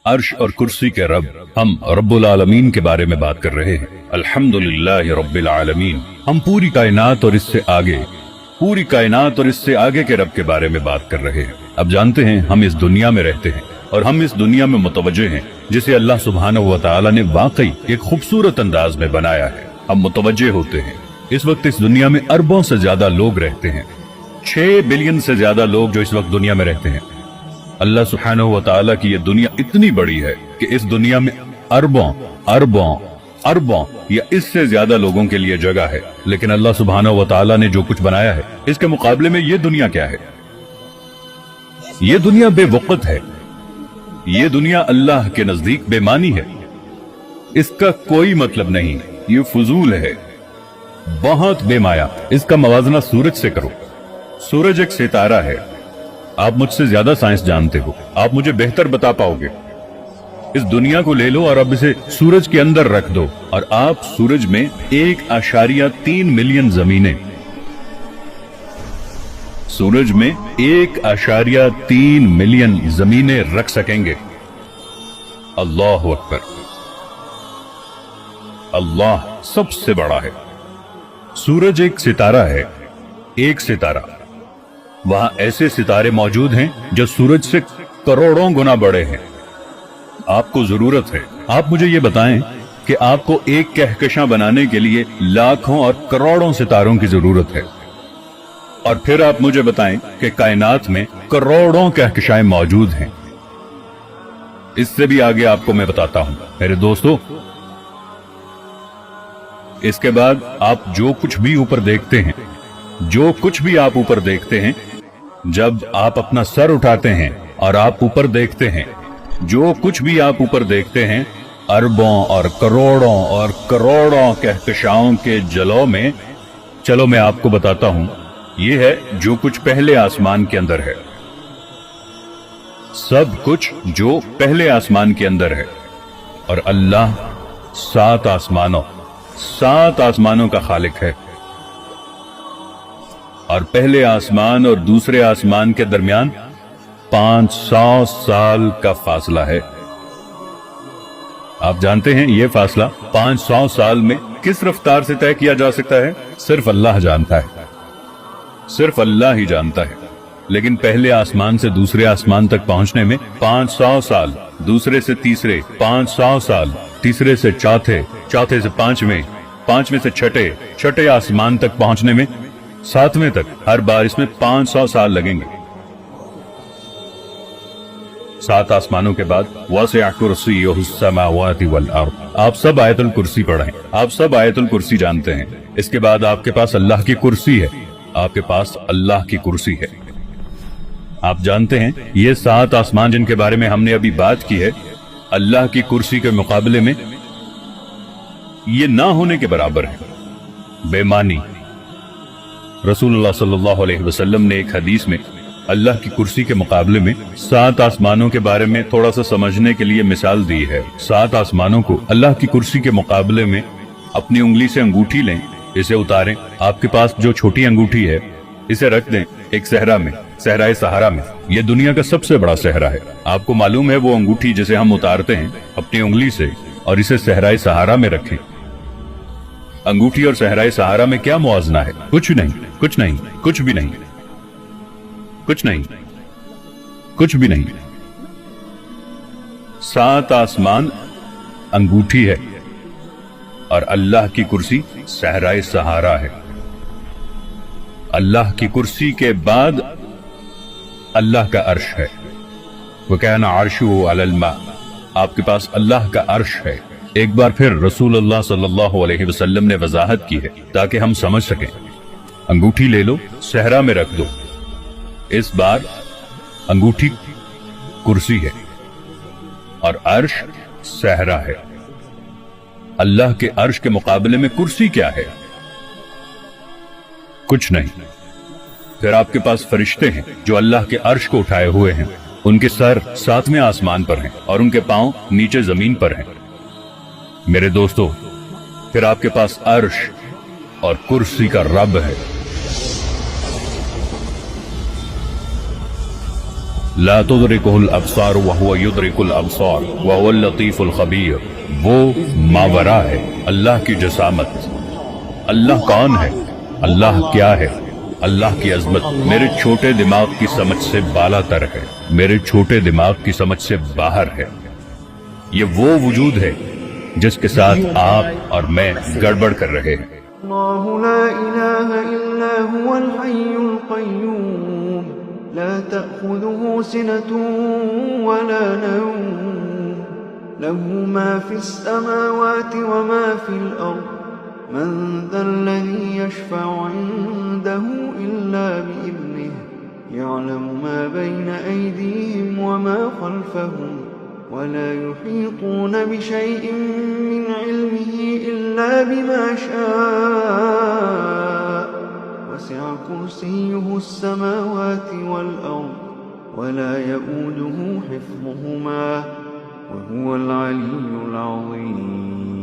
अर्श और कुर्सी के रब, हम रब्बुल आलमीन के बारे में बात कर रहे हैं। अल्हम्दुलिल्लाहि रब्बिल आलमीन। हम पूरी कायनात और इससे आगे के रब के बारे में बात कर रहे हैं। अब जानते हैं हम इस दुनिया में रहते हैं और हम इस दुनिया में मुतवज्जे हैं, जिसे अल्लाह सुब्हानहू व तआला ने वाकई एक खूबसूरत अंदाज में बनाया है। हम मुतवज्जे होते हैं। इस वक्त इस दुनिया में अरबों से ज्यादा लोग रहते हैं, 6 बिलियन से ज्यादा लोग जो इस वक्त दुनिया में रहते हैं। अल्लाह सुब्हानहू व तआला की ये दुनिया इतनी बड़ी है कि इस दुनिया में अरबों या इससे ज्यादा लोगों के लिए जगह है। लेकिन अल्लाह सुब्हानहू व तआला ने जो कुछ बनाया है, इसके मुकाबले में ये दुनिया क्या है? ये दुनिया बेवकूत है। ये दुनिया अल्लाह के नजदीक बेमानी है। इसका कोई मतलब नहीं, ये फजूल है, बहुत बेमाया। इसका मवाजना सूरज से करो। सूरज एक सितारा है। आप मुझसे ज्यादा साइंस जानते हो, आप मुझे बेहतर बता पाओगे। इस दुनिया को ले लो और अब इसे सूरज के अंदर रख दो और आप सूरज में 1.3 मिलियन जमीनें, सूरज में 1.3 मिलियन जमीनें रख सकेंगे। अल्लाह अकबर। अल्लाह सबसे बड़ा है। सूरज एक सितारा है, एक सितारा। वहां ऐसे सितारे मौजूद हैं जो सूरज से करोड़ों गुना बड़े हैं। आपको जरूरत है, आप मुझे ये बताएं कि आपको एक कहकशां बनाने के लिए लाखों और करोड़ों सितारों की जरूरत है, और फिर आप मुझे बताएं कि कायनात में करोड़ों कहकशाएं मौजूद हैं। इससे भी आगे आपको मैं बताता हूं मेरे दोस्तों। इसके बाद आप जो कुछ भी ऊपर देखते हैं, जो कुछ भी आप ऊपर देखते हैं, जब आप अपना सर उठाते हैं और आप ऊपर देखते हैं, जो कुछ भी आप ऊपर देखते हैं, अरबों और करोड़ों कहकशाओं के जलौ में, चलो मैं आपको बताता हूं, ये है जो कुछ पहले आसमान के अंदर है। सब कुछ जो पहले आसमान के अंदर है। और अल्लाह 7 आसमानों का खालिक है, और पहले आसमान और दूसरे आसमान के दरमियान 500 साल का फासला है। आप जानते हैं ये फासला 500 साल में किस रफ्तार से तय किया जा सकता है? सिर्फ अल्लाह जानता है, सिर्फ अल्लाह ही जानता है। लेकिन पहले आसमान से दूसरे आसमान तक पहुंचने में 500 साल, दूसरे से तीसरे 500 साल, तीसरे से चौथे, चौथे से पांचवें, पांचवें से छठे आसमान तक पहुंचने में, 7वें तक, हर बार इसमें 500 साल लगेंगे। 7 आसमानों के बाद वसिअ कुर्सियुहुस समावाति वल अर्द। आप सब आयतुल कुर्सी पढ़ें, आप सब आयतुल कुर्सी जानते हैं। इसके बाद आपके पास अल्लाह की कुर्सी है, आपके पास अल्लाह की कुर्सी है। आप जानते हैं ये 7 आसमान जिनके बारे में हमने अभी बात की है, अल्लाह की कुर्सी के मुकाबले में ये ना होने के बराबर है, बेमानी। रसूलुल्लाह सल्लल्लाहु अलैहि वसल्लम ने एक हदीस में अल्लाह की कुर्सी के मुकाबले में 7 आसमानों के बारे में थोड़ा सा समझने के लिए मिसाल दी है। 7 आसमानों को अल्लाह की कुर्सी के मुकाबले में अपनी उंगली से अंगूठी लें, इसे उतारें, आपके पास जो छोटी अंगूठी है इसे रख दें एक सहरा में, सहराए सहारा में। यह दुनिया का सबसे बड़ा सहरा है। आपको मालूम है वो अंगूठी जिसे हम उतारते हैं अपनी उंगली से और इसे सहराए सहारा में रखें। अंगूठी और सहराए सहारा में क्या मुआवजना है? कुछ नहीं, कुछ नहीं, कुछ भी नहीं, कुछ नहीं, कुछ भी नहीं। 7 आसमान अंगूठी है और अल्लाह की कुर्सी सहराए सहारा है। अल्लाह की कुर्सी के बाद अल्लाह का अर्श है। वकाना अर्शुहु अलल मा। आपके पास अल्लाह का अर्श है। एक बार फिर रसूलुल्लाह सल्लल्लाहु अलैहि वसल्लम ने वजाहत की है ताकि हम समझ सकें। अंगूठी ले लो, सहरा में रख दो। इस बार अंगूठी कुर्सी है और अर्श सहरा है। अल्लाह के अर्श के मुकाबले में कुर्सी क्या है? कुछ नहीं। फिर आपके पास फरिश्ते हैं जो अल्लाह के अर्श को उठाए हुए हैं। उनके सर 7वें आसमान पर हैं और उनके पांव नीचे जमीन पर हैं। मेरे दोस्तों, फिर आपके पास अर्श और कुर्सी का रब है। لا تدركه الابصار وهو يدرك الابصار وهو اللطيف الخبیر. وہ ماورا ہے، اللہ کی جسامت. اللہ کون ہے؟ اللہ کیا ہے؟ اللہ کی عظمت میرے چھوٹے دماغ کی سمجھ سے بالا تر ہے، میرے چھوٹے دماغ کی سمجھ سے باہر ہے. یہ وہ وجود ہے جس کے ساتھ آپ اور میں گڑبڑ کر رہے ہیں. اللہ لا الہ الا هو الحی القیوم لا تأخذه سنة ولا نوم له ما في السماوات وما في الأرض من ذا الذي يشفع عنده إلا بإذنه يعلم ما بين أيديهم وما خلفهم ولا يحيطون بشيء من علمه إلا بما شاء وسع كرسيه السماوات والأرض ولا يؤوده حفظهما وهو العلي العظيم.